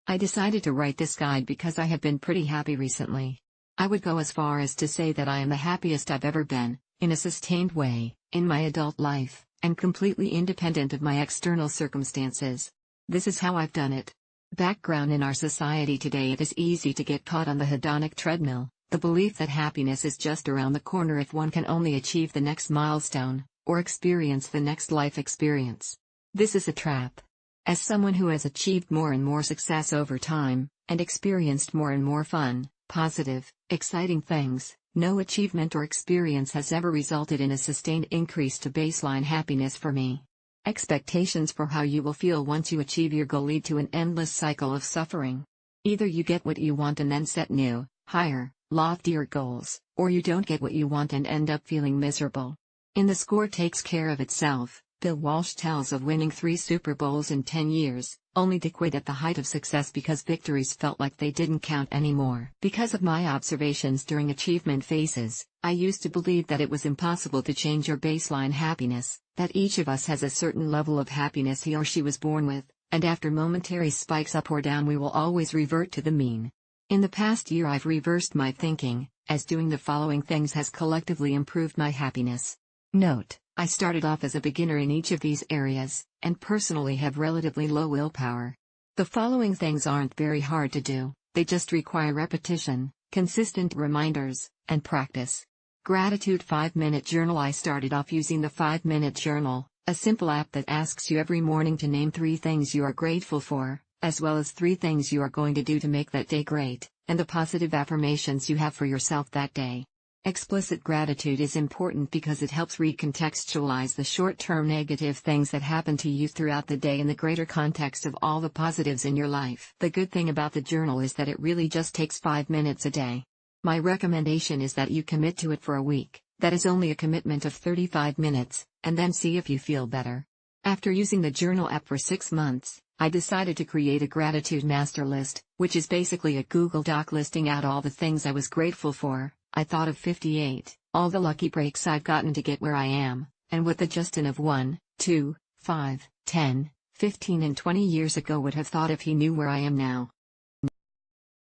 I decided to write this guide because I have been pretty happy recently. I would go as far as to say that I am the happiest I've ever been, in a sustained way, in my adult life, and completely independent of my external circumstances. This is how I've done it. Background: in our society today, it is easy to get caught on the hedonic treadmill, the belief that happiness is just around the corner if one can only achieve the next milestone, or experience the next life experience. This is a trap. As someone who has achieved more and more success over time, and experienced more and more fun, positive, exciting things, no achievement or experience has ever resulted in a sustained increase to baseline happiness for me. Expectations for how you will feel once you achieve your goal lead to an endless cycle of suffering. Either you get what you want and then set new, higher, loftier goals, or you don't get what you want and end up feeling miserable. In The Score Takes Care of Itself, Bill Walsh tells of winning 3 Super Bowls in 10 years, only to quit at the height of success because victories felt like they didn't count anymore. Because of my observations during achievement phases, I used to believe that it was impossible to change your baseline happiness, that each of us has a certain level of happiness he or she was born with, and after momentary spikes up or down we will always revert to the mean. In the past year I've reversed my thinking, as doing the following things has collectively improved my happiness. Note: I started off as a beginner in each of these areas, and personally have relatively low willpower. The following things aren't very hard to do, they just require repetition, consistent reminders, and practice. Gratitude 5-minute journal. I started off using the 5-minute journal, a simple app that asks you every morning to name 3 things you are grateful for, as well as 3 things you are going to do to make that day great, and the positive affirmations you have for yourself that day. Explicit gratitude is important because it helps recontextualize the short-term negative things that happen to you throughout the day in the greater context of all the positives in your life. The good thing about the journal is that it really just takes 5 minutes a day. My recommendation is that you commit to it for a week. That is only a commitment of 35 minutes, and then see if you feel better. After using the journal app for 6 months, I decided to create a gratitude master list, which is basically a Google Doc listing out all the things I was grateful for. I thought of 58, all the lucky breaks I've gotten to get where I am, and what the Justin of 1, 2, 5, 10, 15 and 20 years ago would have thought if he knew where I am now.